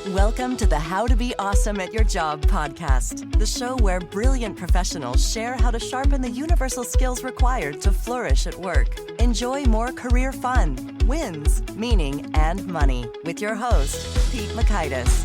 Welcome to the How to Be Awesome at Your Job podcast, the show where brilliant professionals share how to sharpen the universal skills required to flourish at work. Enjoy more career fun, wins, meaning, and money with your host, Pete Makaitis.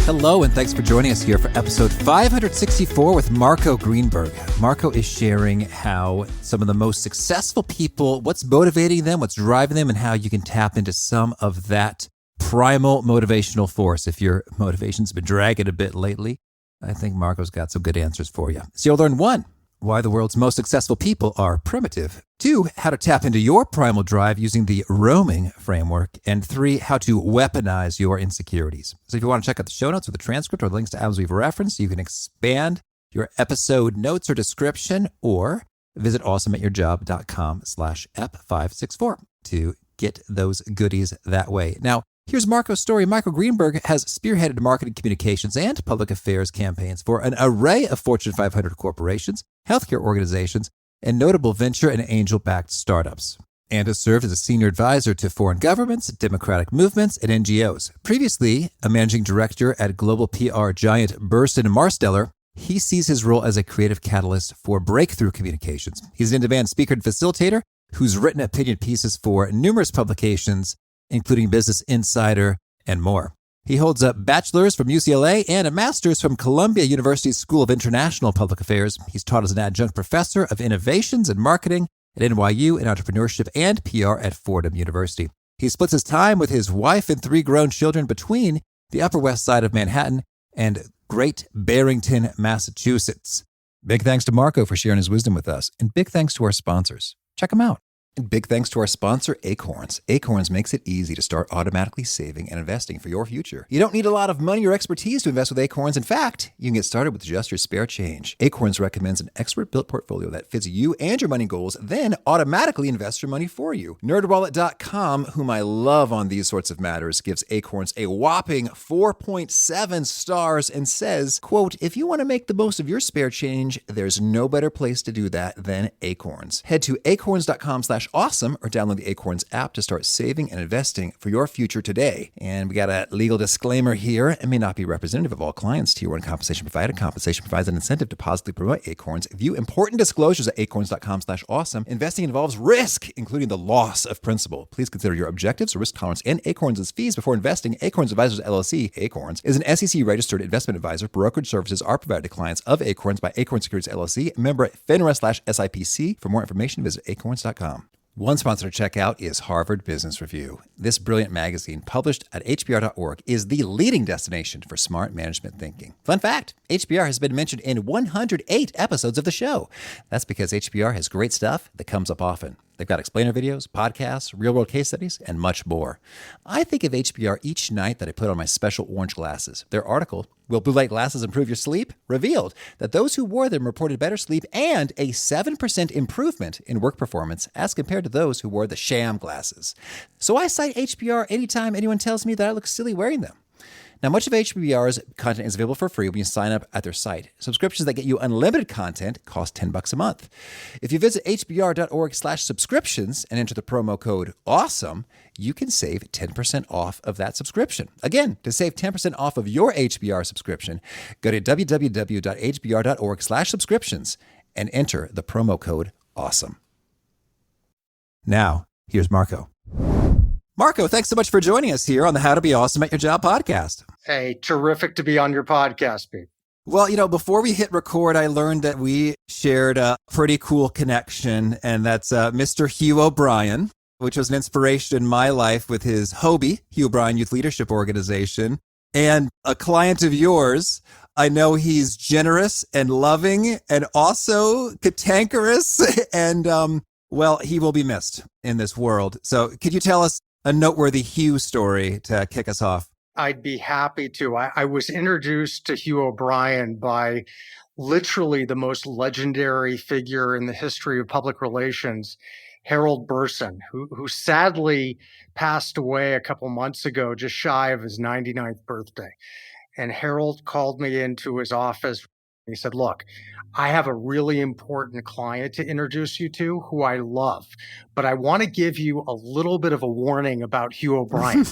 Hello, and thanks for joining us here for episode 564 with Marco Greenberg. Marco is sharing how some of the most successful people, what's motivating them, what's driving them, and how you can tap into some of that primal motivational force. If your motivation's been dragging a bit lately, I think Marco's got some good answers for you. So you'll learn 1, why the world's most successful people are primitive. 2, how to tap into your primal drive using the roaming framework. And 3, how to weaponize your insecurities. So if you want to check out the show notes or the transcript or the links to items we've referenced, you can expand your episode notes or description, or visit awesomeatyourjob.com/ep564 to get those goodies that way. Now, here's Marco's story. Marco Greenberg has spearheaded marketing communications and public affairs campaigns for an array of Fortune 500 corporations, healthcare organizations, and notable venture and angel-backed startups, and has served as a senior advisor to foreign governments, democratic movements, and NGOs. Previously a managing director at global PR giant Burson-Marsteller, he sees his role as a creative catalyst for breakthrough communications. He's an in-demand speaker and facilitator who's written opinion pieces for numerous publications, including Business Insider and more. He holds a bachelor's from UCLA and a master's from Columbia University's School of International Public Affairs. He's taught as an adjunct professor of innovations and marketing at NYU and entrepreneurship and PR at Fordham University. He splits his time with his wife and 3 grown children between the Upper West Side of Manhattan and Great Barrington, Massachusetts. Big thanks to Marco for sharing his wisdom with us, and big thanks to our sponsors. Check them out. And big thanks to our sponsor, Acorns. Acorns makes it easy to start automatically saving and investing for your future. You don't need a lot of money or expertise to invest with Acorns. In fact, you can get started with just your spare change. Acorns recommends an expert-built portfolio that fits you and your money goals, then automatically invests your money for you. NerdWallet.com, whom I love on these sorts of matters, gives Acorns a whopping 4.7 stars and says, quote, "If you want to make the most of your spare change, there's no better place to do that than Acorns. Head to acorns.com/awesome or download the Acorns app to start saving and investing for your future today." And we got a legal disclaimer here. It may not be representative of all clients. Tier 1 compensation provided. Compensation provides an incentive to positively promote Acorns. View important disclosures at acorns.com/awesome. Investing involves risk, including the loss of principal. Please consider your objectives, risk tolerance, and Acorns' fees before investing. Acorns Advisors LLC, Acorns, is an SEC-registered investment advisor. Brokerage services are provided to clients of Acorns by Acorns Securities LLC, member FINRA/SIPC. For more information, visit acorns.com. One sponsor to check out is Harvard Business Review. This brilliant magazine, published at hbr.org, is the leading destination for smart management thinking. Fun fact, HBR has been mentioned in 108 episodes of the show. That's because HBR has great stuff that comes up often. They've got explainer videos, podcasts, real-world case studies, and much more. I think of HBR each night that I put on my special orange glasses. Their article, "Will Blue Light Glasses Improve Your Sleep?" revealed that those who wore them reported better sleep and a 7% improvement in work performance as compared to those who wore the sham glasses. So I cite HBR anytime anyone tells me that I look silly wearing them. Now, much of HBR's content is available for free when you sign up at their site. Subscriptions that get you unlimited content cost $10 a month. If you visit hbr.org/subscriptions and enter the promo code AWESOME, you can save 10% off of that subscription. Again, to save 10% off of your HBR subscription, go to www.hbr.org/subscriptions and enter the promo code AWESOME. Now, here's Marco. Marco, thanks so much for joining us here on the How to Be Awesome at Your Job podcast. Hey, terrific to be on your podcast, Pete. Well, before we hit record, I learned that we shared a pretty cool connection, and that's Mr. Hugh O'Brien, which was an inspiration in my life with his Hobie, Hugh O'Brien Youth Leadership Organization, and a client of yours. I know he's generous and loving and also cantankerous, and, he will be missed in this world. So could you tell us a noteworthy Hugh story to kick us off? I'd be happy to. I was introduced to Hugh O'Brien by literally the most legendary figure in the history of public relations, Harold Burson, who sadly passed away a couple months ago, just shy of his 99th birthday. And Harold called me into his office He said, look, I have a really important client to introduce you to who I love, but I want to give you a little bit of a warning about Hugh O'Brien.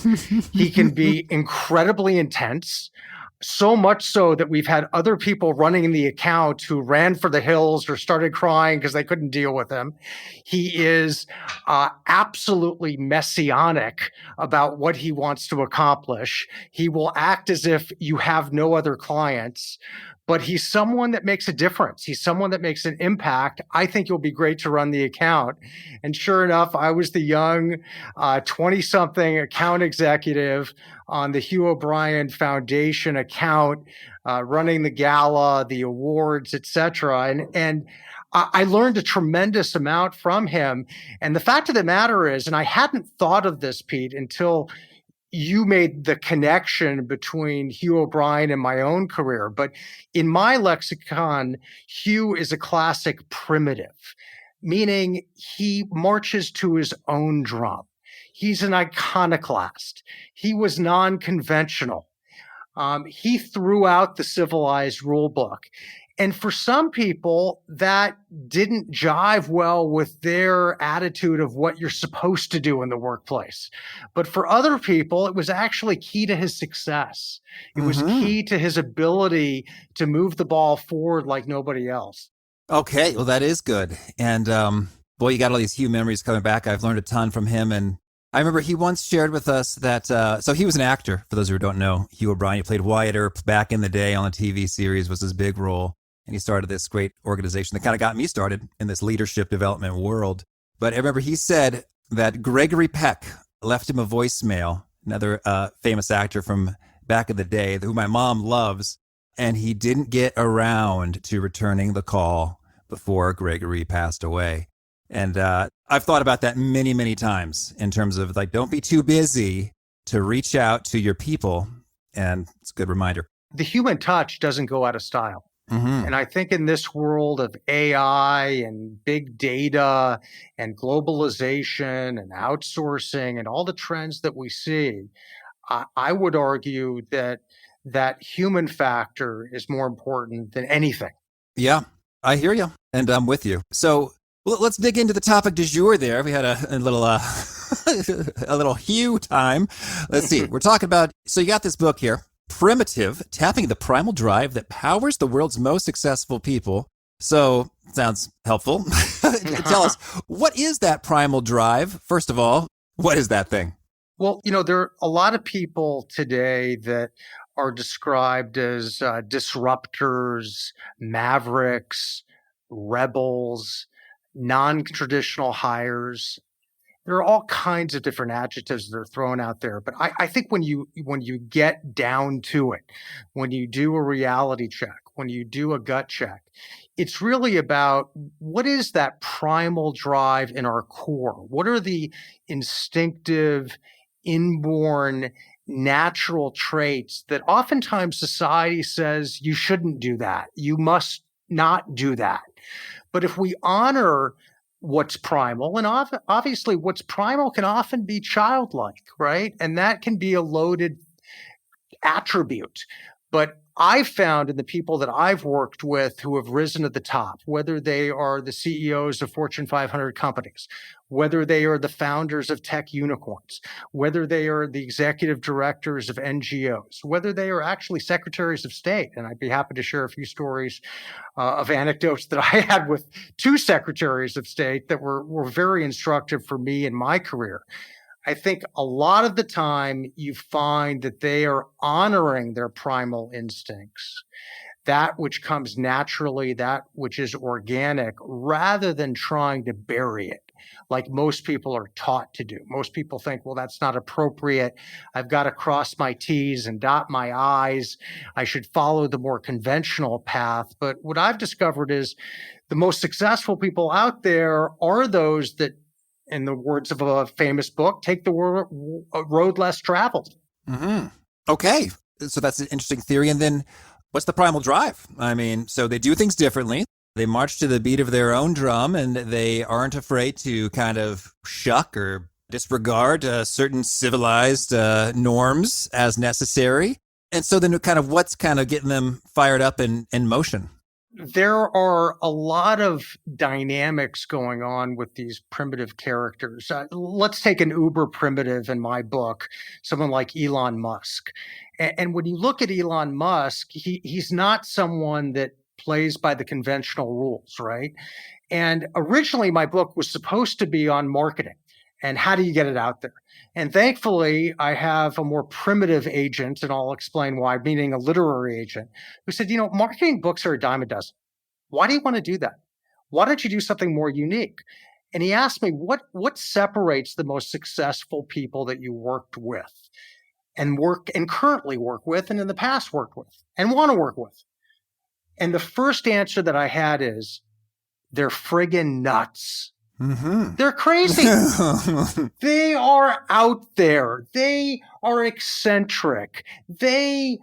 He can be incredibly intense. So much so that we've had other people running the account who ran for the hills or started crying because they couldn't deal with him. He is absolutely messianic about what he wants to accomplish. He will act as if you have no other clients, but he's someone that makes a difference. He's someone that makes an impact. I think it'll be great to run the account. And sure enough, I was the young 20-something account executive on the Hugh O'Brien Foundation account, running the gala, the awards, etc. And I learned a tremendous amount from him. And the fact of the matter is, and I hadn't thought of this, Pete, until you made the connection between Hugh O'Brien and my own career. But in my lexicon, Hugh is a classic primitive, meaning he marches to his own drum. He's an iconoclast. He was non-conventional. He threw out the civilized rule book. And for some people, that didn't jive well with their attitude of what you're supposed to do in the workplace. But for other people, it was actually key to his success. It was key to his ability to move the ball forward like nobody else. Okay, well, that is good. And boy, you got all these Hugh memories coming back. I've learned a ton from him. And I remember he once shared with us that, so he was an actor. For those who don't know, Hugh O'Brien, he played Wyatt Earp back in the day on the TV series, was his big role. And he started this great organization that kind of got me started in this leadership development world. But I remember he said that Gregory Peck left him a voicemail, another famous actor from back in the day who my mom loves, and he didn't get around to returning the call before Gregory passed away. And I've thought about that many, many times in terms of like, don't be too busy to reach out to your people. And it's a good reminder. The human touch doesn't go out of style. And I think in this world of AI and big data and globalization and outsourcing and all the trends that we see, I would argue that that human factor is more important than anything. Yeah, I hear you. And I'm with you. So let's dig into the topic du jour there. We had a little a little Hugh time. Let's see. We're talking about, so you got this book here. Primitive, tapping the primal drive that powers the world's most successful people. So, sounds helpful. Tell us, what is that primal drive? First of all, what is that thing? Well, there are a lot of people today that are described as disruptors, mavericks, rebels, non-traditional hires. There are all kinds of different adjectives that are thrown out there. But I think when you get down to it, when you do a reality check, when you do a gut check, it's really about what is that primal drive in our core? What are the instinctive, inborn, natural traits that oftentimes society says you shouldn't do that. You must not do that. But if we honor what's primal, and obviously what's primal can often be childlike, right? And that can be a loaded attribute. But I've found in the people that I've worked with who have risen to the top, whether they are the CEOs of Fortune 500 companies, whether they are the founders of tech unicorns, whether they are the executive directors of NGOs, whether they are actually secretaries of state. And I'd be happy to share a few stories of anecdotes that I had with two secretaries of state that were very instructive for me in my career. I think a lot of the time you find that they are honoring their primal instincts, that which comes naturally, that which is organic, rather than trying to bury it like most people are taught to do. Most people think, well, that's not appropriate. I've got to cross my T's and dot my I's. I should follow the more conventional path. But what I've discovered is the most successful people out there are those that, in the words of a famous book, take the road less traveled. Mm-hmm. Okay. So that's an interesting theory. And then what's the primal drive? I mean, so they do things differently. They march to the beat of their own drum, and they aren't afraid to kind of shuck or disregard certain civilized norms as necessary. And so then kind of what's kind of getting them fired up and in motion? there are a lot of dynamics going on with these primitive characters. Let's take an uber primitive in my book, someone like Elon Musk. And when you look at Elon Musk, he's not someone that plays by the conventional rules, right? And originally, my book was supposed to be on marketing and how do you get it out there? And thankfully, I have a more primitive agent, and I'll explain why, meaning a literary agent, who said, marketing books are a dime a dozen. Why do you want to do that? Why don't you do something more unique? And he asked me, what separates the most successful people that you worked with and currently work with and in the past worked with and want to work with? And the first answer that I had is, they're friggin' nuts. Mm-hmm. They're crazy. They are out there. They are eccentric. They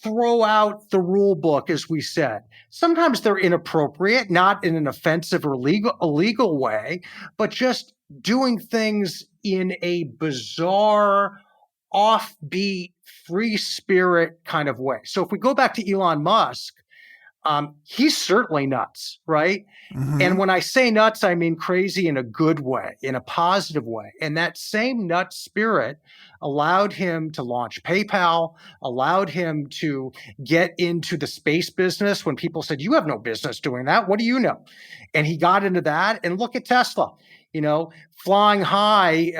throw out the rule book, as we said. Sometimes they're inappropriate, not in an offensive or illegal way, but just doing things in a bizarre, offbeat, free spirit kind of way. So if we go back to Elon Musk, he's certainly nuts, right? Mm-hmm. And when I say nuts, I mean crazy in a good way, in a positive way. And that same nut spirit allowed him to launch PayPal, allowed him to get into the space business when people said, you have no business doing that. What do you know? And he got into that. And look at Tesla, flying high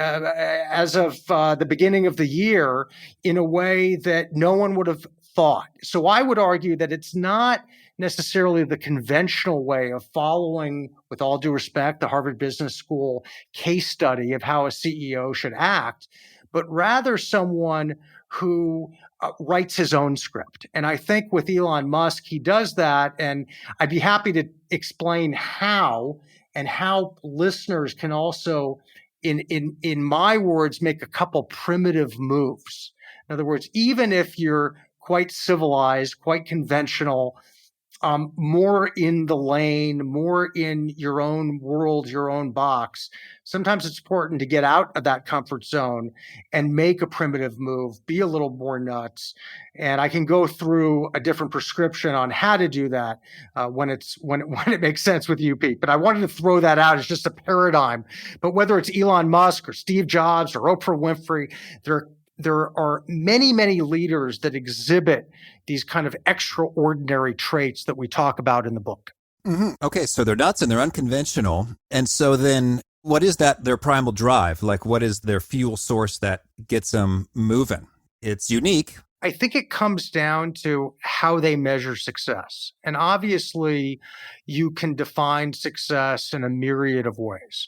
as of the beginning of the year in a way that no one would have thought. So I would argue that it's not necessarily the conventional way of following, with all due respect, the Harvard Business School case study of how a CEO should act, but rather someone who writes his own script. And I think with Elon Musk, he does that. And I'd be happy to explain how, and how listeners can also, in my words, make a couple primitive moves. In other words, even if you're quite civilized, quite conventional, more in the lane, more in your own world, your own box. Sometimes it's important to get out of that comfort zone and make a primitive move, be a little more nuts. And I can go through a different prescription on how to do that when it makes sense with you, Pete. But I wanted to throw that out as just a paradigm. But whether it's Elon Musk or Steve Jobs or Oprah Winfrey, there are many, many leaders that exhibit these kind of extraordinary traits that we talk about in the book. Mm-hmm. Okay, so they're nuts and they're unconventional. And so then what is their primal drive? Like, what is their fuel source that gets them moving? It's unique. I think it comes down to how they measure success. And obviously, you can define success in a myriad of ways.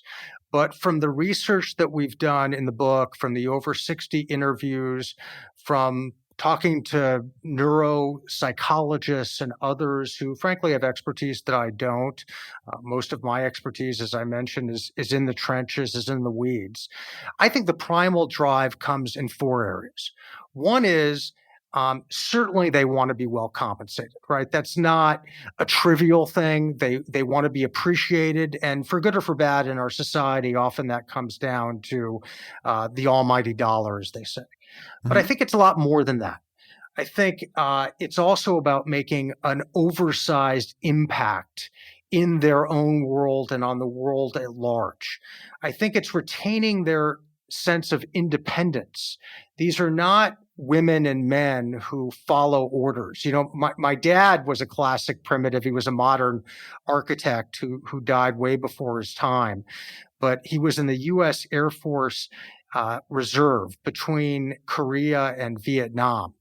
But from the research that we've done in the book, from the over 60 interviews, from talking to neuropsychologists and others who frankly have expertise that I don't, most of my expertise, as I mentioned, is in the trenches, is in the weeds. I think the primal drive comes in 4 areas. One is certainly they want to be well compensated, right? That's not a trivial thing. They want to be appreciated, and for good or for bad in our society, often that comes down to the almighty dollar, as they say. But I think it's a lot more than that. I think it's also about making an oversized impact in their own world and on the world at large. I think it's retaining their sense of independence. These are not women and men who follow orders. My dad was a classic primitive. He was a modern architect who died way before his time. But he was in the U.S. Air Force Reserve between Korea and Vietnam.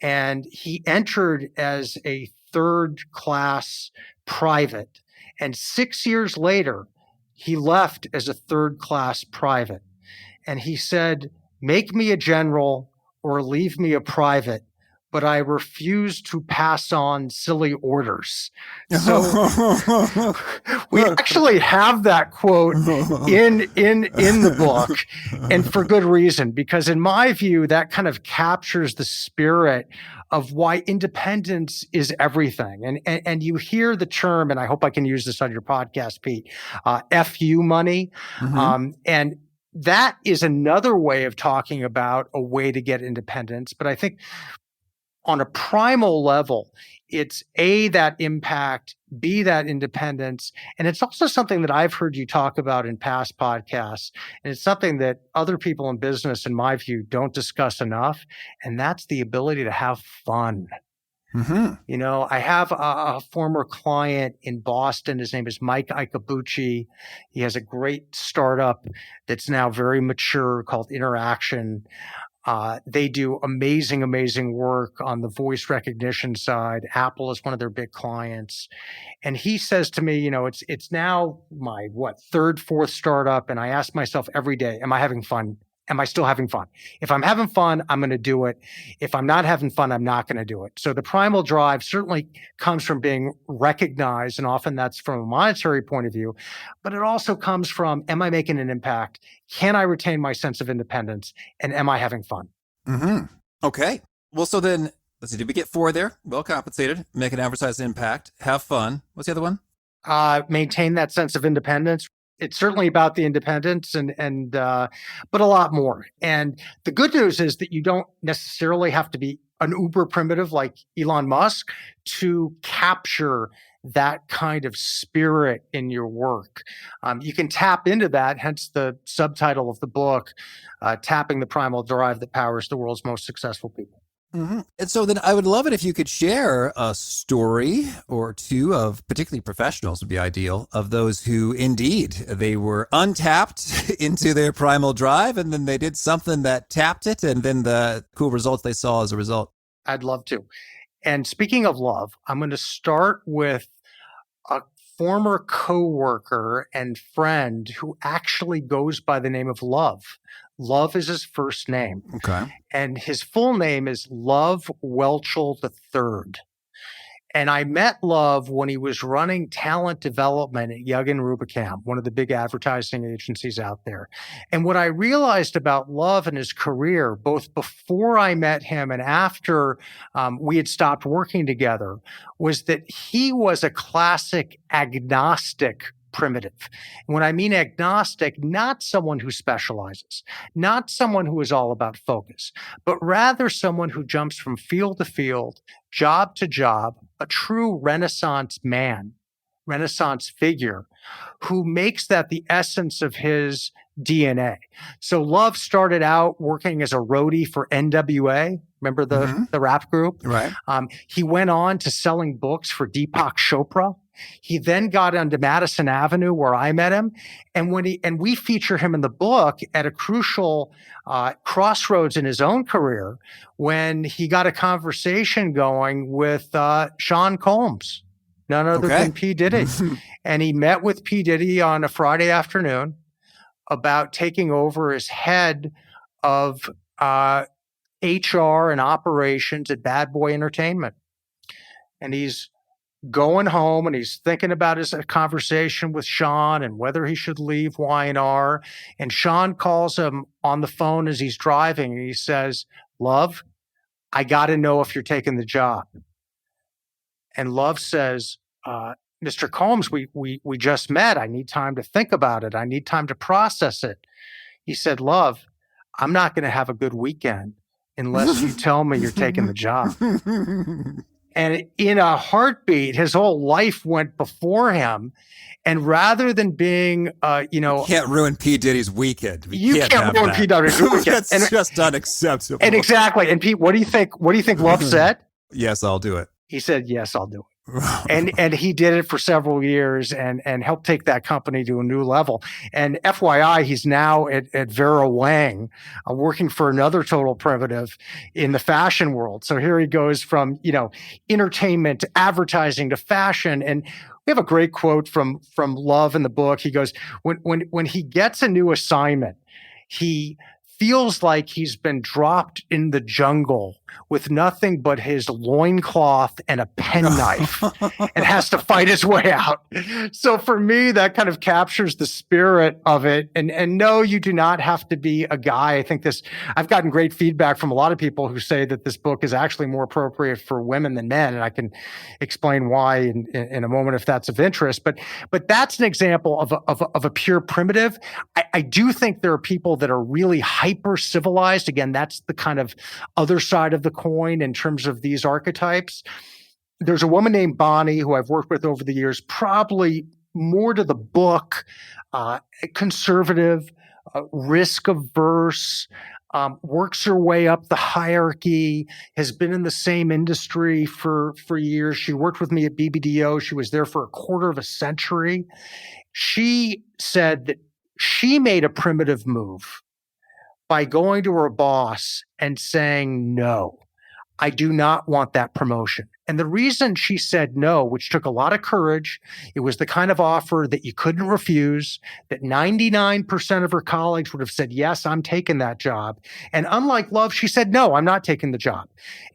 And he entered as a 3rd-class private. And 6 years later, he left as a 3rd-class private. And he said, make me a general or leave me a private, but I refuse to pass on silly orders. So we actually have that quote in the book, and for good reason, because in my view, that kind of captures the spirit of why independence is everything. And you hear the term, and I hope I can use this on your podcast, Pete, FU money. Mm-hmm. And that is another way of talking about a way to get independence. But I think on a primal level, it's A, that impact, B, that independence. And it's also something that I've heard you talk about in past podcasts. And it's something that other people in business, in my view, don't discuss enough. And that's the ability to have fun. Mm-hmm. I have a former client in Boston. His name is Mike Ikabuchi. He has a great startup that's now very mature called Interaction. They do amazing, amazing work on the voice recognition side. Apple is one of their big clients. And he says to me, it's now my third, fourth startup. And I ask myself every day, am I having fun? Am I still having fun? If I'm having fun, I'm going to do it. If I'm not having fun, I'm not going to do it. So the primal drive certainly comes from being recognized, and often that's from a monetary point of view, but it also comes from, am I making an impact? Can I retain my sense of independence? And am I having fun? Mm-hmm. Okay. Well, so then, let's see, did we get 4 there? Well compensated, make an advertised impact, have fun. What's the other one? Maintain that sense of independence. It's certainly about the independence but a lot more. And the good news is that you don't necessarily have to be an uber primitive like Elon Musk to capture that kind of spirit in your work. You can tap into that, hence the subtitle of the book, Tapping the Primal Drive That Powers the World's Most Successful People. Mm-hmm. And so then I would love it if you could share a story or two of, particularly professionals would be ideal, of those who indeed they were untapped into their primal drive and then they did something that tapped it and then the cool results they saw as a result. I'd love to. And speaking of love, I'm going to start with a former coworker and friend who actually goes by the name of Love. Love is his first name. Okay. And his full name is Love Welchel III. And I met Love when he was running talent development at Yuggen Rubicam, one of the big advertising agencies out there. And what I realized about Love and his career, both before I met him and after we had stopped working together, was that he was a classic agnostic primitive. And when I mean agnostic, not someone who specializes, not someone who is all about focus, but rather someone who jumps from field to field, job to job, a true Renaissance man, Renaissance figure, who makes that the essence of his DNA. So Love started out working as a roadie for NWA. Remember the rap group? Right. He went on to selling books for Deepak Chopra. He then got onto Madison Avenue where I met him. And we feature him in the book at a crucial crossroads in his own career when he got a conversation going with Sean Combs, none other than P. Diddy. And he met with P. Diddy on a Friday afternoon about taking over as head of HR and operations at Bad Boy Entertainment. And he's going home and he's thinking about his conversation with Sean and whether he should leave Y&R. And Sean calls him on the phone as he's driving and he says, Love, I got to know if you're taking the job. And Love says, Mr. Combs, we just met. I need time to think about it. I need time to process it. He said, Love, I'm not going to have a good weekend unless you tell me you're taking the job. And in a heartbeat, his whole life went before him. And rather than being, you can't ruin P. Diddy's weekend. You can't ruin P. Diddy's weekend. That's just unacceptable. And exactly. And Pete, what do you think Love said? Yes, I'll do it. He said, yes, I'll do it. And he did it for several years and helped take that company to a new level. And FYI, he's now at Vera Wang, working for another total primitive in the fashion world. So here he goes from, entertainment to advertising to fashion. And we have a great quote from Love in the book. He goes, when he gets a new assignment, he feels like he's been dropped in the jungle with nothing but his loincloth and a penknife and has to fight his way out. So for me, that kind of captures the spirit of it. And no, you do not have to be a guy. I think I've gotten great feedback from a lot of people who say that this book is actually more appropriate for women than men. And I can explain why in a moment if that's of interest. But that's an example of a pure primitive. I do think there are people that are really hyper civilized. Again, that's the kind of other side of of the coin in terms of these archetypes. There's a woman named Bonnie who I've worked with over the years, probably more to the book, conservative, risk averse, works her way up the hierarchy, has been in the same industry for years. She worked with me at BBDO. She was there for a quarter of a century. She said that she made a primitive move by going to her boss and saying, no, I do not want that promotion. And the reason she said no, which took a lot of courage, it was the kind of offer that you couldn't refuse, that 99% of her colleagues would have said, yes, I'm taking that job. And unlike Love, she said, no, I'm not taking the job.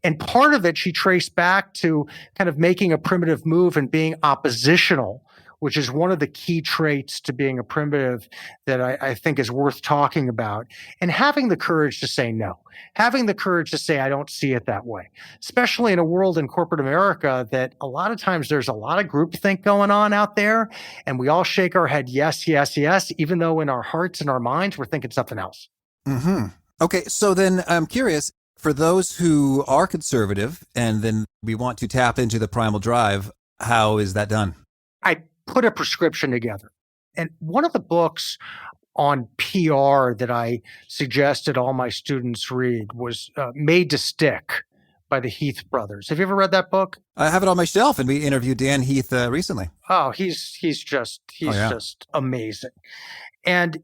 And part of it, she traced back to kind of making a primitive move and being oppositional, which is one of the key traits to being a primitive that I think is worth talking about. And having the courage to say no, having the courage to say, I don't see it that way, especially in a world in corporate America that a lot of times there's a lot of groupthink going on out there. And we all shake our head, yes, yes, yes, even though in our hearts and our minds, we're thinking something else. Mm-hmm. Okay. So then I'm curious, for those who are conservative and then we want to tap into the primal drive, how is that done? I put a prescription together. And one of the books on PR that I suggested all my students read was Made to Stick by the Heath brothers. Have you ever read that book? I have it on my shelf, and we interviewed Dan Heath recently. Oh, he's just amazing. And,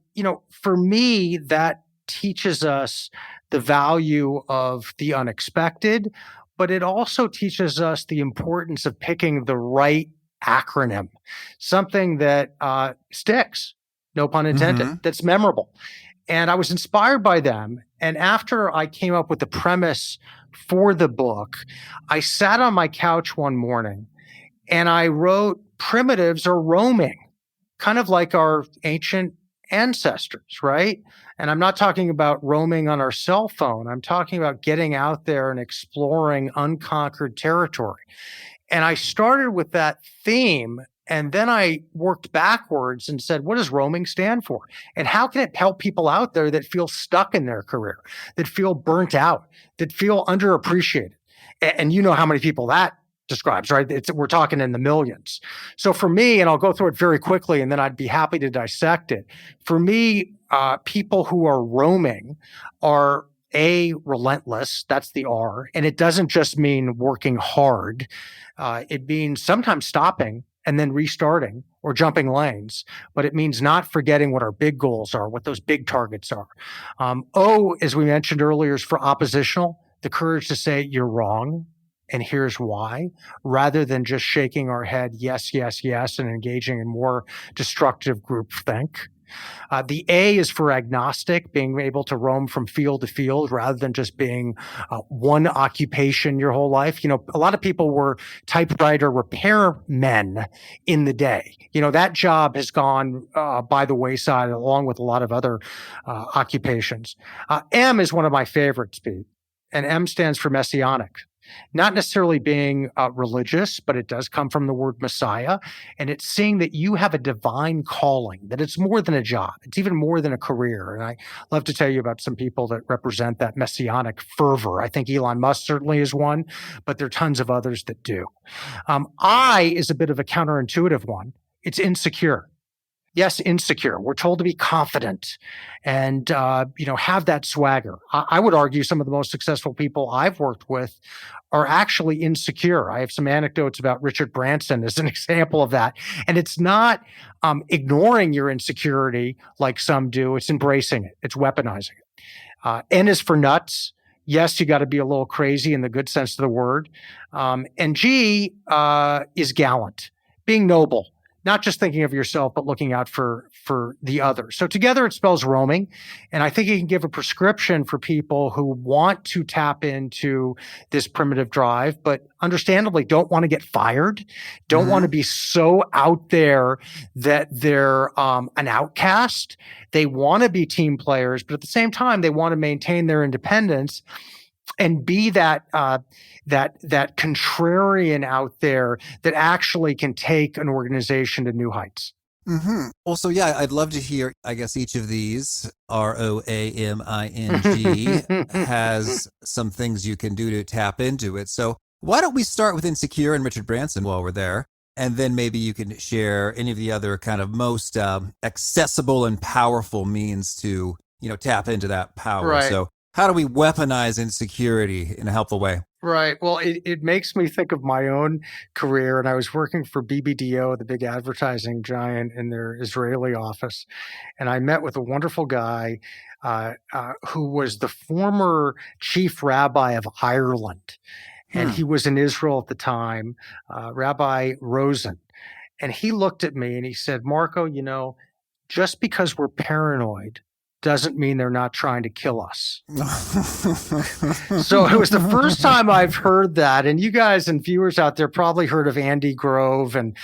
for me, that teaches us the value of the unexpected, but it also teaches us the importance of picking the right acronym, something that sticks, no pun intended, that's memorable. And I was inspired by them. And after I came up with the premise for the book, I sat on my couch one morning and I wrote, primitives are roaming, kind of like our ancient ancestors, right? And I'm not talking about roaming on our cell phone. I'm talking about getting out there and exploring unconquered territory. And I started with that theme, and then I worked backwards and said, what does roaming stand for? And how can it help people out there that feel stuck in their career, that feel burnt out, that feel underappreciated? And you know how many people that describes, right? We're talking in the millions. So for me, and I'll go through it very quickly, and then I'd be happy to dissect it. For me, people who are roaming are relentless, that's the R. And it doesn't just mean working hard. It means sometimes stopping and then restarting or jumping lanes, but it means not forgetting what our big goals are, what those big targets are. O, as we mentioned earlier, is for oppositional, the courage to say you're wrong and here's why, rather than just shaking our head, yes, yes, yes, and engaging in more destructive groupthink. The A is for agnostic, being able to roam from field to field rather than just being one occupation your whole life. A lot of people were typewriter repairmen in the day. That job has gone by the wayside along with a lot of other occupations. M is one of my favorites, Pete, and M stands for messianic. Not necessarily being religious, but it does come from the word Messiah. And it's seeing that you have a divine calling, that it's more than a job. It's even more than a career. And I love to tell you about some people that represent that messianic fervor. I think Elon Musk certainly is one, but there are tons of others that do. I is a bit of a counterintuitive one. It's insecure. Yes, insecure. We're told to be confident and, have that swagger. I would argue some of the most successful people I've worked with are actually insecure. I have some anecdotes about Richard Branson as an example of that. And it's not ignoring your insecurity like some do. It's embracing it. It's weaponizing it. N is for nuts. Yes, you got to be a little crazy in the good sense of the word. And G is gallant, being noble. Not just thinking of yourself, but looking out for the other. So together it spells roaming. And I think you can give a prescription for people who want to tap into this primitive drive, but understandably don't want to get fired, don't want to be so out there that they're an outcast. They want to be team players, but at the same time, they want to maintain their independence and be that contrarian out there that actually can take an organization to new heights. Well, so yeah, I'd love to hear, I guess each of these, ROAMING, has some things you can do to tap into it. So why don't we start with Insecure and Richard Branson while we're there? And then maybe you can share any of the other kind of most accessible and powerful means to, tap into that power. Right. So how do we weaponize insecurity in a helpful way? Right. Well, it makes me think of my own career. And I was working for BBDO, the big advertising giant, in their Israeli office. And I met with a wonderful guy who was the former chief rabbi of Ireland. And he was in Israel at the time, Rabbi Rosen. And he looked at me and he said, Marco, just because we're paranoid doesn't mean they're not trying to kill us. So it was the first time I've heard that. And you guys and viewers out there probably heard of Andy Grove and,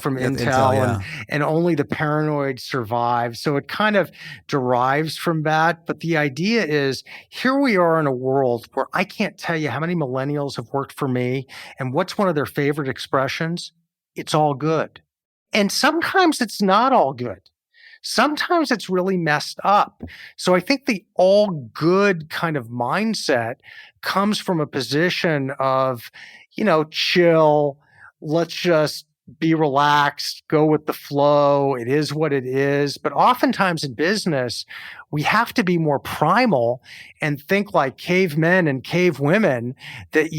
from Intel, and only the paranoid survive. So it kind of derives from that. But the idea is, here we are in a world where I can't tell you how many millennials have worked for me. And what's one of their favorite expressions? It's all good. And sometimes it's not all good. Sometimes it's really messed up. So I think the all good kind of mindset comes from a position of, chill, let's just be relaxed, go with the flow. It is what it is. But oftentimes in business, we have to be more primal and think like cavemen and cavewomen that,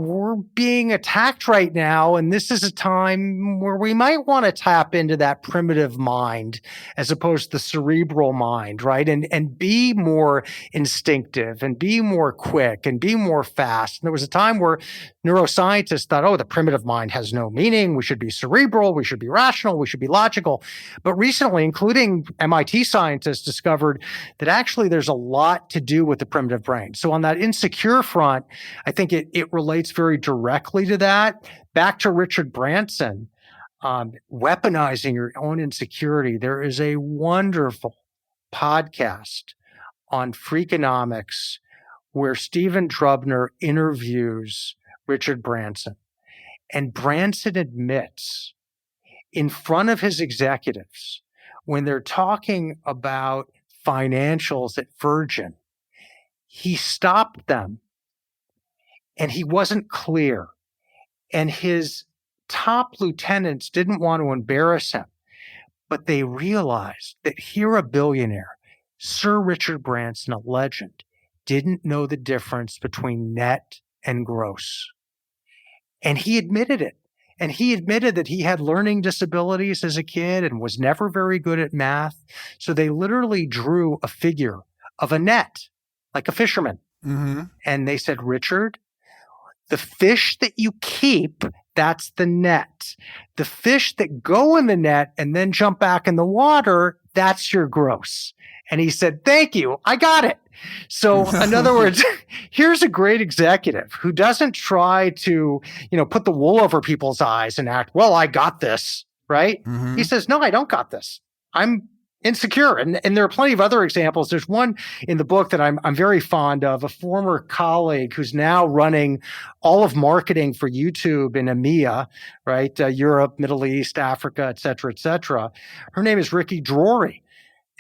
we're being attacked right now. And this is a time where we might want to tap into that primitive mind as opposed to the cerebral mind, right? And be more instinctive and be more quick and be more fast. And there was a time where neuroscientists thought, the primitive mind has no meaning. We should be cerebral. We should be rational. We should be logical. But recently, including MIT scientists, discovered that actually there's a lot to do with the primitive brain. So on that insecure front, I think it relates very directly to that. Back to Richard Branson, weaponizing your own insecurity. There is a wonderful podcast on Freakonomics where Stephen Drubner interviews Richard Branson. And Branson admits in front of his executives, when they're talking about financials at Virgin, he stopped them and he wasn't clear. And his top lieutenants didn't want to embarrass him, but they realized that here a billionaire, Sir Richard Branson, a legend, didn't know the difference between net and gross. And he admitted it. And he admitted that he had learning disabilities as a kid and was never very good at math. So they literally drew a figure of a net, like a fisherman. And they said, Richard, the fish that you keep, that's the net. The fish that go in the net and then jump back in the water, that's your gross. And he said, thank you, I got it. So in other words, here's a great executive who doesn't try to, put the wool over people's eyes and act, well, I got this, right? He says, no, I don't got this. I'm insecure. And there are plenty of other examples. There's one in the book that I'm very fond of, a former colleague who's now running all of marketing for YouTube in EMEA, right? Europe, Middle East, Africa, et cetera, et cetera. Her name is Ricky Drury.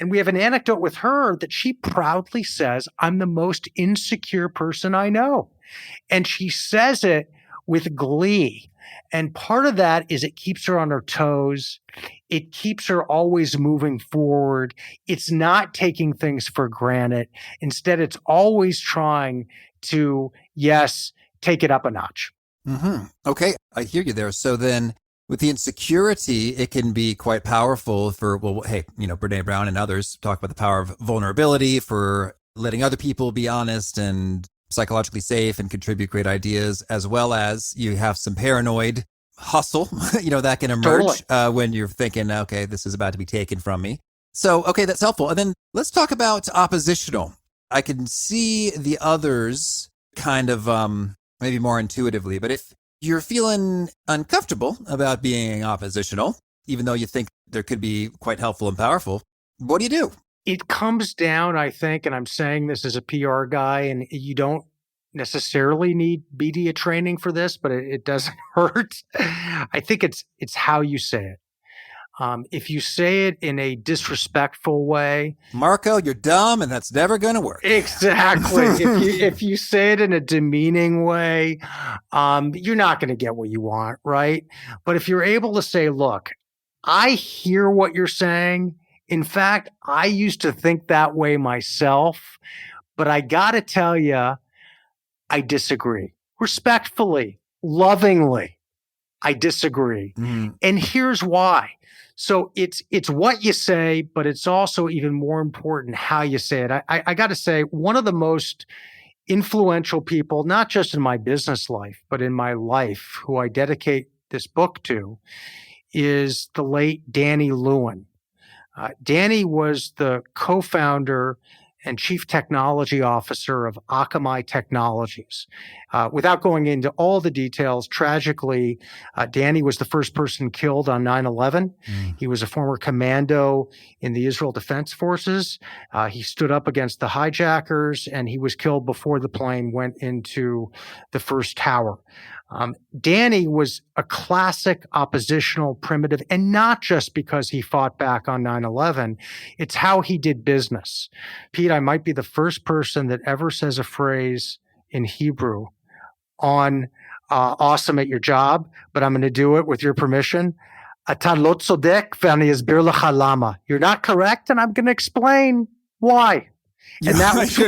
And we have an anecdote with her that she proudly says, I'm the most insecure person I know. And she says it with glee. And part of that is it keeps her on her toes. It keeps her always moving forward. It's not taking things for granted. Instead, it's always trying to, take it up a notch. Okay, I hear you there. So then with the insecurity, it can be quite powerful for, Brene Brown and others talk about the power of vulnerability, for letting other people be honest and psychologically safe and contribute great ideas, as well as you have some paranoid hustle, that can emerge when you're thinking, okay, this is about to be taken from me. So, okay, that's helpful. And then let's talk about oppositional. I can see the others kind of maybe more intuitively, but if you're feeling uncomfortable about being oppositional, even though you think there could be quite helpful and powerful, what do you do? It comes down, I think, and I'm saying this as a PR guy, and you don't necessarily need media training for this, but it doesn't hurt. I think it's how you say it. If you say it in a disrespectful way, Marco, you're dumb, and that's never going to work. Exactly. if you say it in a demeaning way, you're not going to get what you want, right? But if you're able to say, look, I hear what you're saying. In fact, I used to think that way myself, but I got to tell you, I disagree. Respectfully, lovingly, I disagree. And here's why. So it's what you say, but it's also even more important how you say it. I got to say, one of the most influential people, not just in my business life, but in my life, who I dedicate this book to, is the late Danny Lewin. Danny was the co-founder and chief technology officer of Akamai Technologies. Without going into all the details, tragically, Danny was the first person killed on 9/11. He was a former commando in the Israel Defense Forces. He stood up against the hijackers, and he was killed before the plane went into the first tower. Danny was a classic oppositional primitive, and not just because he fought back on 9/11. It's how he did business. Pete, I might be the first person that ever says a phrase in Hebrew on awesome at your job, but I'm going to do it with your permission. Ata lo tzodek ve'ani asbir lecha lama. You're not correct, and I'm going to explain why. And that's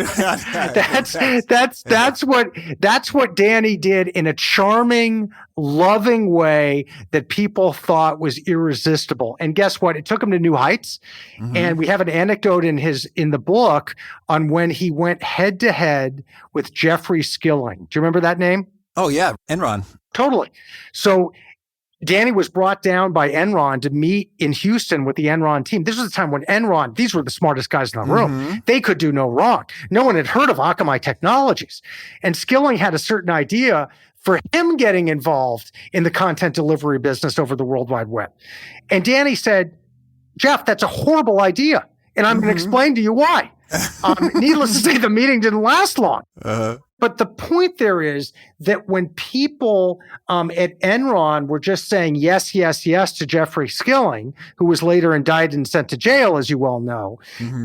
what Danny did in a charming, loving way that people thought was irresistible. And guess what? It took him to new heights. And we have an anecdote in the book on when he went head to head with Jeffrey Skilling. Do you remember that name? Oh yeah, Enron. Totally. So Danny was brought down by Enron to meet in Houston with the Enron team. This was the time when Enron, these were the smartest guys in the room. They could do no wrong. No one had heard of Akamai Technologies. And Skilling had a certain idea for him getting involved in the content delivery business over the World Wide Web. And Danny said, Jeff, that's a horrible idea. And I'm going to explain to you why. Needless to say, the meeting didn't last long. But the point there is that when people at Enron were just saying yes, yes, yes to Jeffrey Skilling, who was later indicted and sent to jail, as you well know,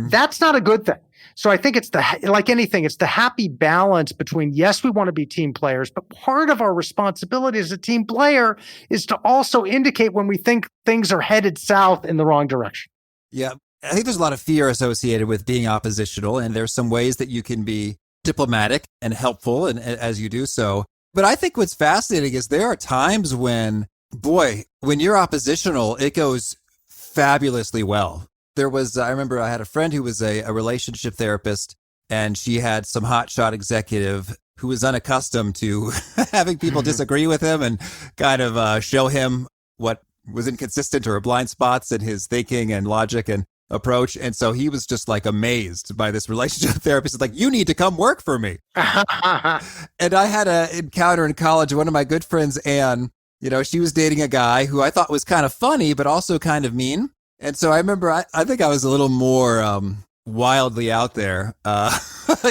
that's not a good thing. So I think it's like anything, it's the happy balance between, yes, we want to be team players, but part of our responsibility as a team player is to also indicate when we think things are headed south in the wrong direction. Yeah. I think there's a lot of fear associated with being oppositional, and there's some ways that you can be diplomatic and helpful, and as you do so. But I think what's fascinating is there are times when, boy, when you're oppositional, it goes fabulously well. I remember I had a friend who was a relationship therapist, and she had some hotshot executive who was unaccustomed to having people disagree with him and kind of show him what was inconsistent or blind spots in his thinking and logic and approach. And so he was just like amazed by this relationship therapist. It's like, you need to come work for me. And I had an encounter in college. One of my good friends, Anne, she was dating a guy who I thought was kind of funny, but also kind of mean. And so I remember, I think I was a little more wildly out there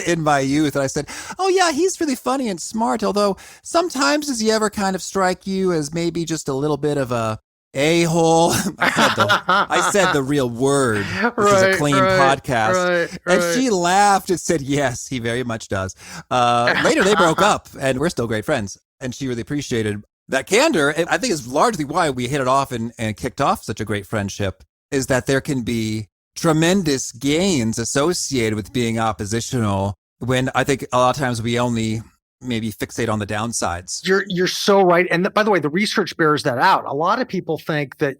in my youth. And I said, oh yeah, he's really funny and smart. Although sometimes does he ever kind of strike you as maybe just a little bit of a a-hole? I said the real word. This is a clean podcast. And she laughed and said, yes, he very much does. Later, they broke up, and we're still great friends. And she really appreciated that candor. And I think is largely why we hit it off and kicked off such a great friendship, is that there can be tremendous gains associated with being oppositional when I think a lot of times we only maybe fixate on the downsides. You're so right. And by the way, the research bears that out. A lot of people think that,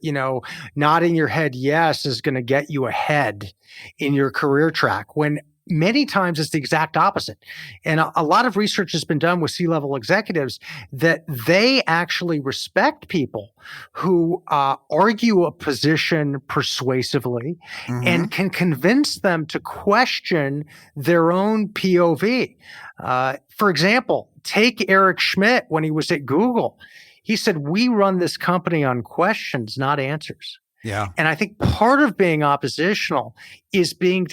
nodding your head yes is going to get you ahead in your career track, when many times it's the exact opposite. And a lot of research has been done with C-level executives that they actually respect people who argue a position persuasively and can convince them to question their own POV. For example, take Eric Schmidt when he was at Google. He said, we run this company on questions, not answers. Yeah. And I think part of being oppositional is being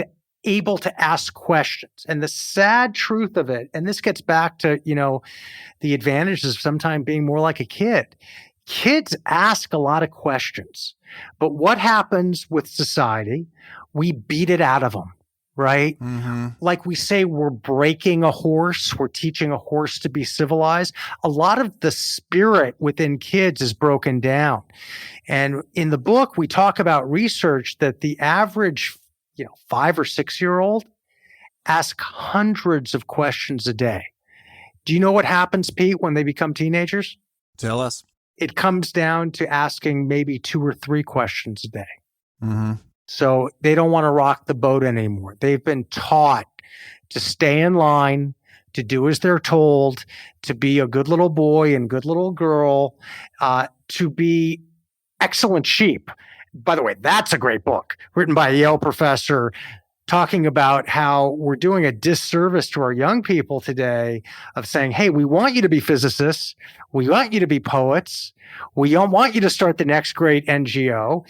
able to ask questions. And the sad truth of it, and this gets back to, the advantages of sometimes being more like a kid. kids ask a lot of questions, but what happens with society? We beat it out of them, right? Mm-hmm. Like we say, we're breaking a horse, we're teaching a horse to be civilized. A lot of the spirit within kids is broken down. And in the book, we talk about research that the average, 5 or 6-year-old ask hundreds of questions a day. Do you know what happens, Pete, when they become teenagers? Tell us. It comes down to asking maybe 2 or 3 questions a day. Mm-hmm. So they don't want to rock the boat anymore. They've been taught to stay in line, to do as they're told, to be a good little boy and good little girl, to be excellent sheep. By the way, that's a great book written by a Yale professor talking about how we're doing a disservice to our young people today of saying, hey, we want you to be physicists. We want you to be poets. We want you to start the next great NGO.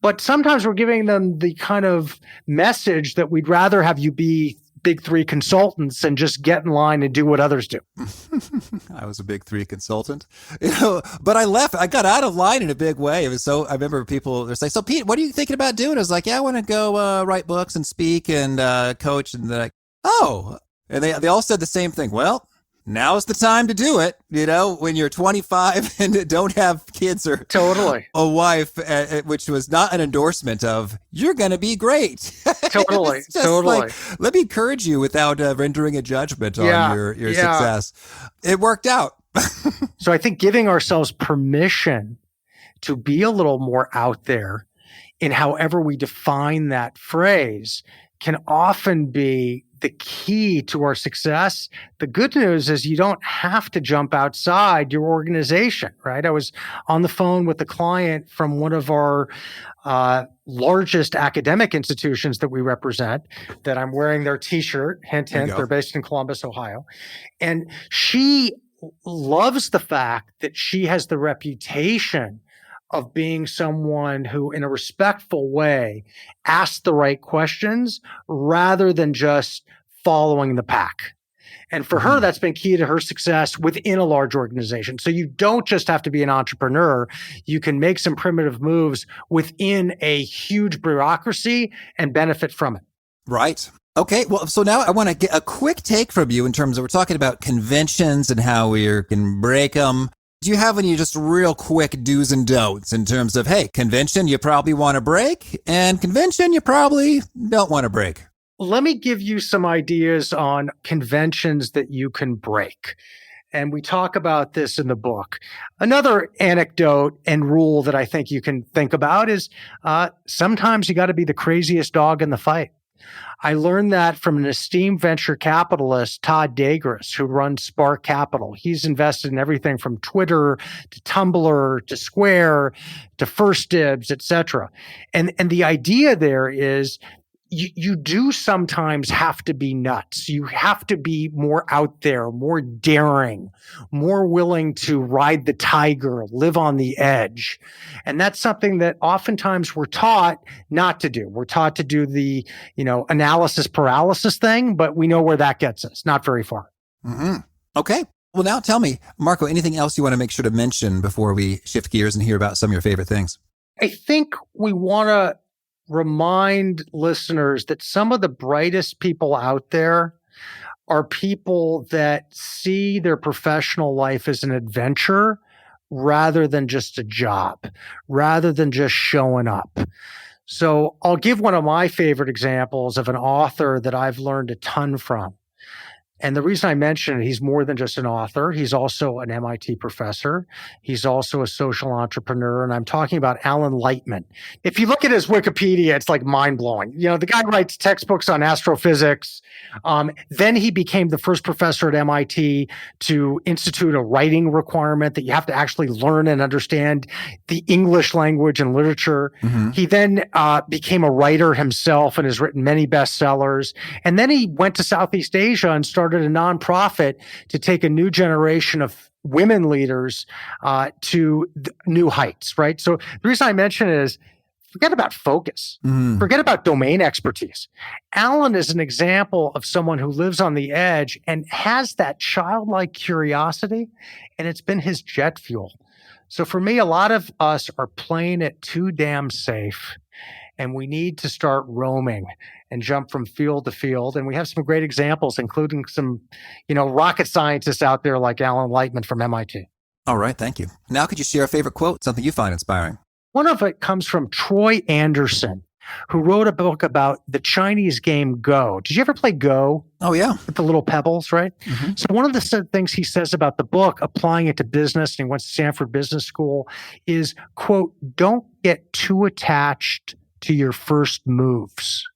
But sometimes we're giving them the kind of message that we'd rather have you be big 3 consultants and just get in line and do what others do. I was a big 3 consultant, but I got out of line in a big way. It was so, I remember people, they're like, so Pete, what are you thinking about doing? I was like, yeah, I want to go write books and speak and coach. And they're like, oh, and they all said the same thing. Well, now's the time to do it, when you're 25 and don't have kids or totally a wife, which was not an endorsement of you're going to be great. Totally. Like, let me encourage you without rendering a judgment on your success. It worked out. So I think giving ourselves permission to be a little more out there in however we define that phrase can often be the key to our success. The good news is you don't have to jump outside your organization, right? I was on the phone with a client from one of our largest academic institutions that we represent, that I'm wearing their t-shirt, hint, hint, they're based in Columbus, Ohio. And she loves the fact that she has the reputation of being someone who, in a respectful way, asks the right questions rather than just following the pack. And for her, that's been key to her success within a large organization. So you don't just have to be an entrepreneur. You can make some primitive moves within a huge bureaucracy and benefit from it. Right. Okay. Well, so now I want to get a quick take from you in terms of, we're talking about conventions and how we can break them. Do you have any just real quick do's and don'ts in terms of, hey, convention you probably want to break and convention you probably don't want to break? Let me give you some ideas on conventions that you can break. And we talk about this in the book. Another anecdote and rule that I think you can think about is sometimes you got to be the craziest dog in the fight. I learned that from an esteemed venture capitalist, Todd Dagris, who runs Spark Capital. He's invested in everything from Twitter to Tumblr to Square to First Dibs, et cetera. And the idea there is you do sometimes have to be nuts. You have to be more out there, more daring, more willing to ride the tiger, live on the edge. And that's something that oftentimes we're taught not to do. We're taught to do the, analysis paralysis thing, but we know where that gets us, not very far. Mm-hmm. Okay. Well, now tell me, Marco, anything else you want to make sure to mention before we shift gears and hear about some of your favorite things? I think we want to remind listeners that some of the brightest people out there are people that see their professional life as an adventure rather than just a job, rather than just showing up. So I'll give one of my favorite examples of an author that I've learned a ton from. And the reason I mention it, he's more than just an author. He's also an MIT professor. He's also a social entrepreneur. And I'm talking about Alan Lightman. If you look at his Wikipedia, it's like mind-blowing. The guy writes textbooks on astrophysics. Then he became the first professor at MIT to institute a writing requirement that you have to actually learn and understand the English language and literature. Mm-hmm. He then became a writer himself and has written many bestsellers. And then he went to Southeast Asia and started a nonprofit to take a new generation of women leaders to new heights, right? So the reason I mention it is forget about focus. Forget about domain expertise. Alan is an example of someone who lives on the edge and has that childlike curiosity, and it's been his jet fuel. So for me, a lot of us are playing it too damn safe, and we need to start roaming and jump from field to field. And we have some great examples, including some, rocket scientists out there like Alan Lightman from MIT. All right, thank you. Now could you share a favorite quote, something you find inspiring? One of it comes from Troy Anderson, who wrote a book about the Chinese game Go. Did you ever play Go? Oh, yeah. With the little pebbles, right? Mm-hmm. So one of the things he says about the book, applying it to business, and he went to Stanford Business School, is, quote, don't get too attached to your first moves.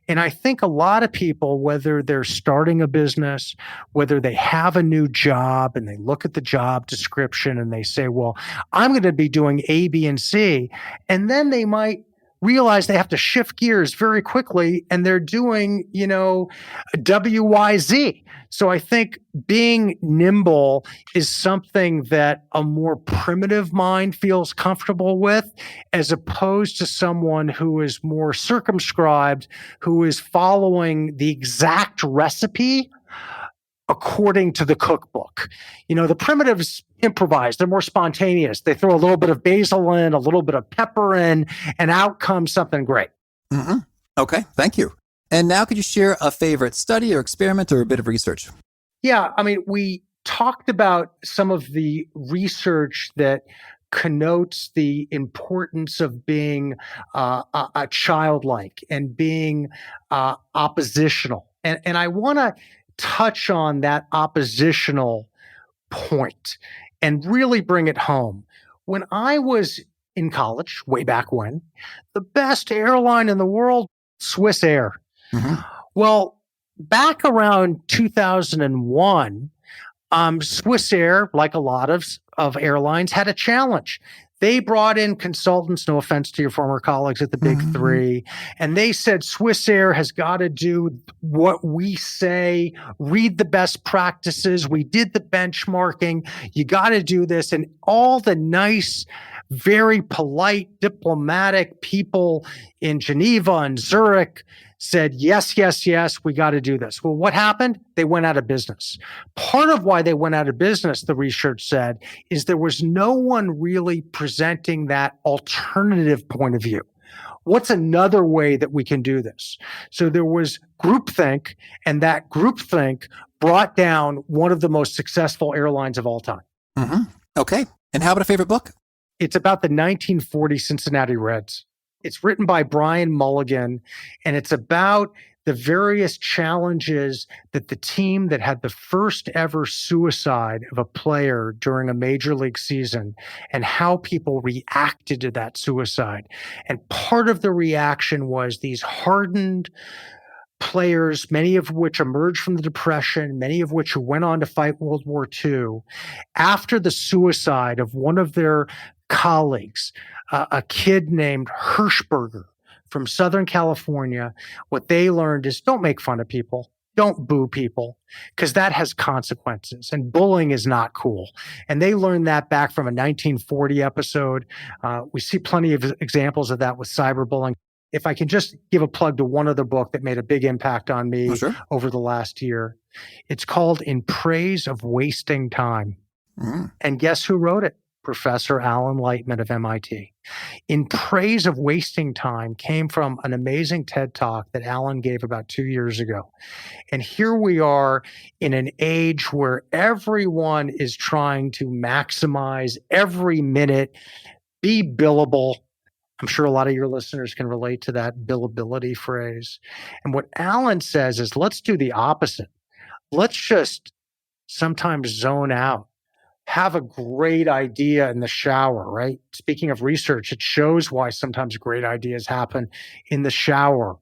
And I think a lot of people, whether they're starting a business, whether they have a new job and they look at the job description and they say, well, I'm going to be doing A, B, and C. And then they might realize they have to shift gears very quickly and they're doing, W, Y, Z. So I think being nimble is something that a more primitive mind feels comfortable with, as opposed to someone who is more circumscribed, who is following the exact recipe according to the cookbook. The primitives improvise. They're more spontaneous. They throw a little bit of basil in, a little bit of pepper in, and out comes something great. Mm-hmm. Okay, thank you. And now could you share a favorite study or experiment or a bit of research? Yeah, we talked about some of the research that connotes the importance of being a childlike and being oppositional. And I want to touch on that oppositional point and really bring it home. When I was in college, way back when, the best airline in the world, Swiss Air. Mm-hmm. Well, back around 2001, Swiss Air, like a lot of airlines, had a challenge. They brought in consultants, no offense to your former colleagues at the Big mm-hmm. Three, and they said Swiss Air has got to do what we say, read the best practices. We did the benchmarking. You got to do this. And all the nice, very polite, diplomatic people in Geneva and Zurich said, yes, yes, yes, we got to do this. Well, what happened? They went out of business. Part of why they went out of business, the research said, is there was no one really presenting that alternative point of view. What's another way that we can do this? So there was groupthink, and that groupthink brought down one of the most successful airlines of all time. Mm-hmm. Okay. And how about a favorite book? It's about the 1940 Cincinnati Reds. It's written by Brian Mulligan, and it's about the various challenges that the team that had the first ever suicide of a player during a major league season and how people reacted to that suicide. And part of the reaction was these hardened players, many of which emerged from the Depression, many of which went on to fight World War II, after the suicide of one of their colleagues, a kid named Hirschberger from Southern California. What they learned is don't make fun of people. Don't boo people, because that has consequences, and bullying is not cool. And they learned that back from a 1940 episode. We see plenty of examples of that with cyberbullying. If I can just give a plug to one other book that made a big impact on me over the last year, it's called In Praise of Wasting Time. Mm-hmm. And guess who wrote it? Professor Alan Lightman of MIT. In Praise of Wasting Time came from an amazing TED Talk that Alan gave about 2 years ago. And here we are in an age where everyone is trying to maximize every minute, be billable. I'm sure a lot of your listeners can relate to that billability phrase. And what Alan says is, let's do the opposite. Let's just sometimes zone out. Have a great idea in the shower, right? Speaking of research, it shows why sometimes great ideas happen in the shower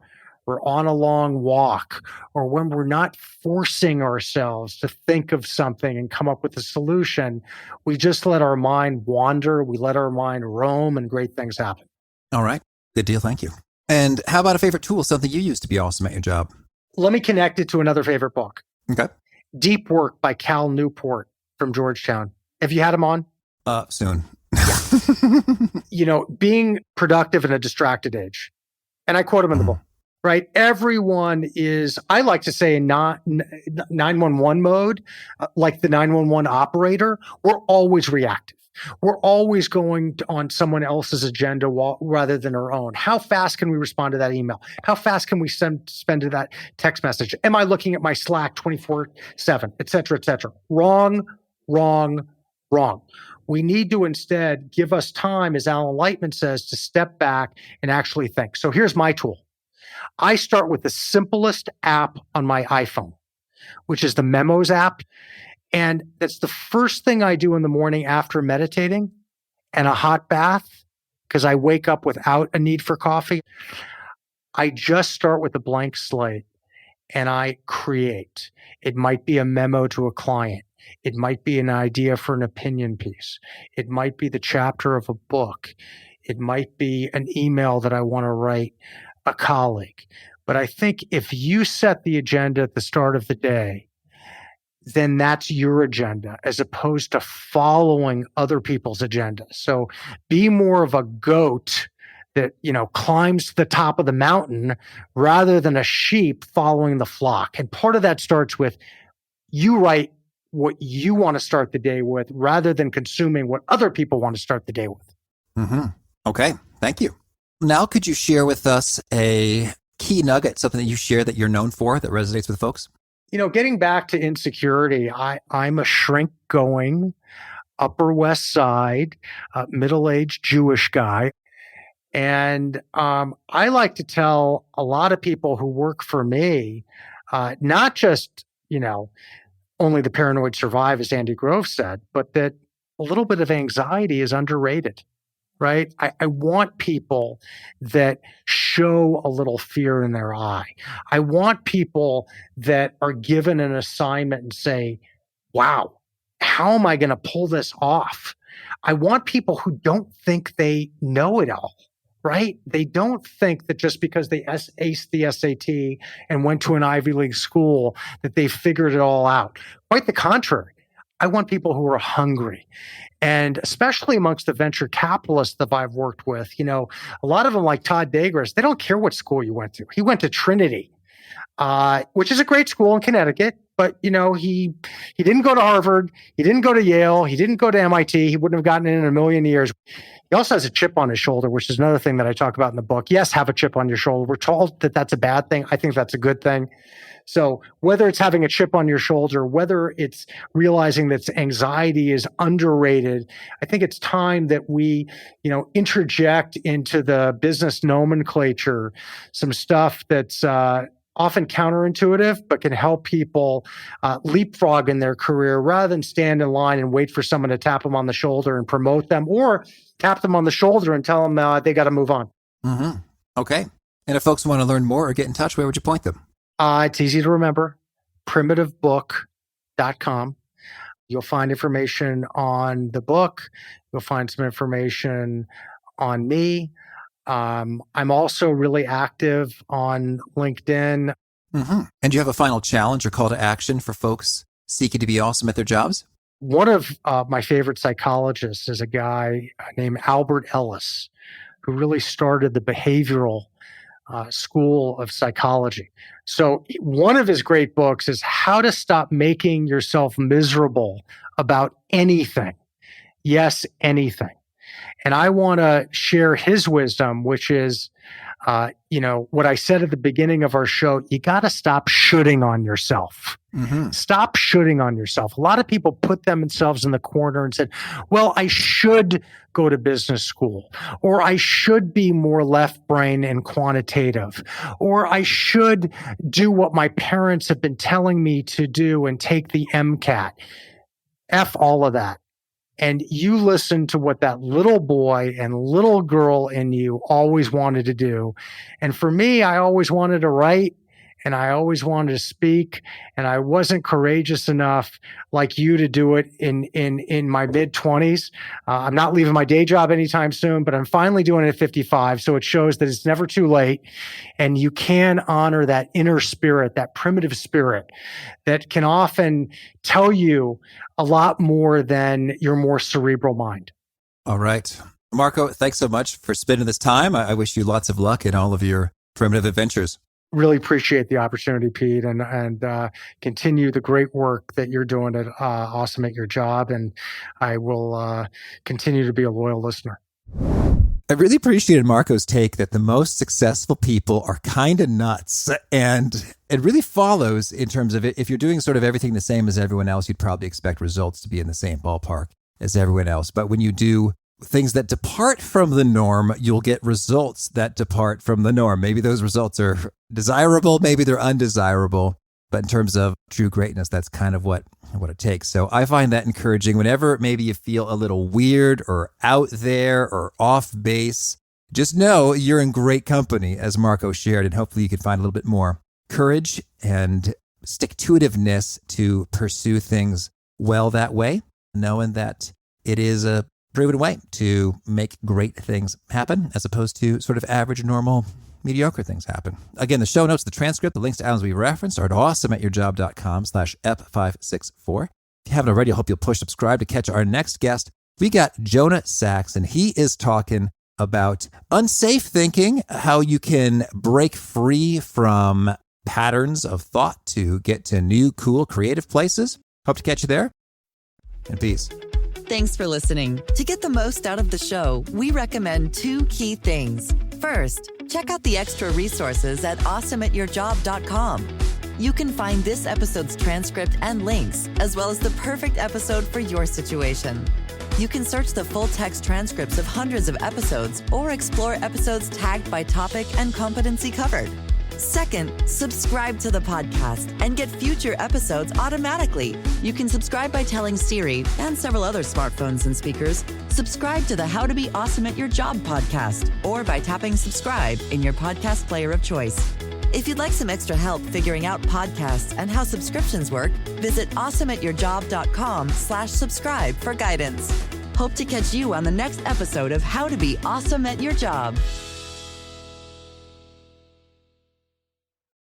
or on a long walk, or when we're not forcing ourselves to think of something and come up with a solution. We just let our mind wander. We let our mind roam, and great things happen. All right. Good deal. Thank you. And how about a favorite tool, something you use to be awesome at your job? Let me connect it to another favorite book. Okay. Deep Work by Cal Newport from Georgetown. Have you had him on? Soon. Being productive in a distracted age. And I quote him in the book, right? Everyone is, I like to say, not 911 mode, like the 911 operator. We're always reactive. We're always going on someone else's agenda rather than our own. How fast can we respond to that email? How fast can we spend to that text message? Am I looking at my Slack 24/7, et cetera, et cetera? Wrong, wrong, wrong. We need to instead give us time, as Alan Lightman says, to step back and actually think. So here's my tool. I start with the simplest app on my iPhone, which is the Memos app. And that's the first thing I do in the morning after meditating and a hot bath, because I wake up without a need for coffee. I just start with a blank slate and I create. It might be a memo to a client. It might be an idea for an opinion piece. It might be the chapter of a book. It might be an email that I want to write a colleague. But I think if you set the agenda at the start of the day, then that's your agenda as opposed to following other people's agenda. So be more of a goat that, climbs to the top of the mountain rather than a sheep following the flock. And part of that starts with you write what you want to start the day with rather than consuming what other people want to start the day with. Mm-hmm. Okay. Thank you. Now, could you share with us a key nugget, something that you share that you're known for that resonates with folks? Getting back to insecurity, I'm a shrink-going, Upper West Side, middle-aged Jewish guy. And I like to tell a lot of people who work for me, not just, only the paranoid survive, as Andy Grove said, but that a little bit of anxiety is underrated, right? I want people that show a little fear in their eye. I want people that are given an assignment and say, wow, how am I going to pull this off? I want people who don't think they know it all, right? They don't think that just because they aced the SAT and went to an Ivy League school that they figured it all out. Quite the contrary. I want people who are hungry. And especially amongst the venture capitalists that I've worked with, a lot of them like Todd Dagres, they don't care what school you went to. He went to Trinity, which is a great school in Connecticut. But, he didn't go to Harvard. He didn't go to Yale. He didn't go to MIT. He wouldn't have gotten in a million years. He also has a chip on his shoulder, which is another thing that I talk about in the book. Yes, have a chip on your shoulder. We're told that that's a bad thing. I think that's a good thing. So whether it's having a chip on your shoulder, whether it's realizing that anxiety is underrated, I think it's time that we, interject into the business nomenclature some stuff that's often counterintuitive, but can help people leapfrog in their career rather than stand in line and wait for someone to tap them on the shoulder and promote them, or tap them on the shoulder and tell them they got to move on. Mm-hmm. Okay. And if folks want to learn more or get in touch, where would you point them? It's easy to remember, primitivebook.com. You'll find information on the book. You'll find some information on me. I'm also really active on LinkedIn. Mm-hmm. And do you have a final challenge or call to action for folks seeking to be awesome at their jobs? One of my favorite psychologists is a guy named Albert Ellis, who really started the behavioral school of psychology. So one of his great books is How to Stop Making Yourself Miserable About Anything. Yes, anything. And I want to share his wisdom, which is, what I said at the beginning of our show, you got to stop shooting on yourself. Mm-hmm. Stop shooting on yourself. A lot of people put themselves in the corner and said, well, I should go to business school, or I should be more left brain and quantitative, or I should do what my parents have been telling me to do and take the MCAT. F all of that. And you listen to what that little boy and little girl in you always wanted to do. And for me, I always wanted to write and I always wanted to speak. And I wasn't courageous enough like you to do it in my mid-20s. I'm not leaving my day job anytime soon, but I'm finally doing it at 55. So it shows that it's never too late. And you can honor that inner spirit, that primitive spirit that can often tell you a lot more than your more cerebral mind. All right. Marco, thanks so much for spending this time. I wish you lots of luck in all of your primitive adventures. Really appreciate the opportunity, Pete, and continue the great work that you're doing at Awesome at Your Job. And I will continue to be a loyal listener. I really appreciated Marco's take that the most successful people are kind of nuts. And it really follows in terms of it. If you're doing sort of everything the same as everyone else, you'd probably expect results to be in the same ballpark as everyone else. But when you do things that depart from the norm, you'll get results that depart from the norm. Maybe those results are desirable, maybe they're undesirable. But in terms of true greatness, that's kind of what it takes. So I find that encouraging. Whenever maybe you feel a little weird or out there or off base, just know you're in great company, as Marco shared, and hopefully you can find a little bit more courage and stick-to-itiveness to pursue things well that way, knowing that it is a proven way to make great things happen as opposed to sort of average, normal, mediocre things happen. Again, the show notes, the transcript, the links to items we referenced are at awesomeatyourjob.com/ep564. If you haven't already, I hope you'll push subscribe to catch our next guest. We got Jonah Sachs, and he is talking about unsafe thinking, how you can break free from patterns of thought to get to new, cool, creative places. Hope to catch you there. And peace. Thanks for listening. To get the most out of the show, we recommend 2 key things. First, check out the extra resources at awesomeatyourjob.com. You can find this episode's transcript and links, as well as the perfect episode for your situation. You can search the full text transcripts of hundreds of episodes or explore episodes tagged by topic and competency covered. Second, subscribe to the podcast and get future episodes automatically. You can subscribe by telling Siri and several other smartphones and speakers, subscribe to the How to Be Awesome at Your Job podcast, or by tapping subscribe in your podcast player of choice. If you'd like some extra help figuring out podcasts and how subscriptions work, visit awesomeatyourjob.com/subscribe for guidance. Hope to catch you on the next episode of How to Be Awesome at Your Job.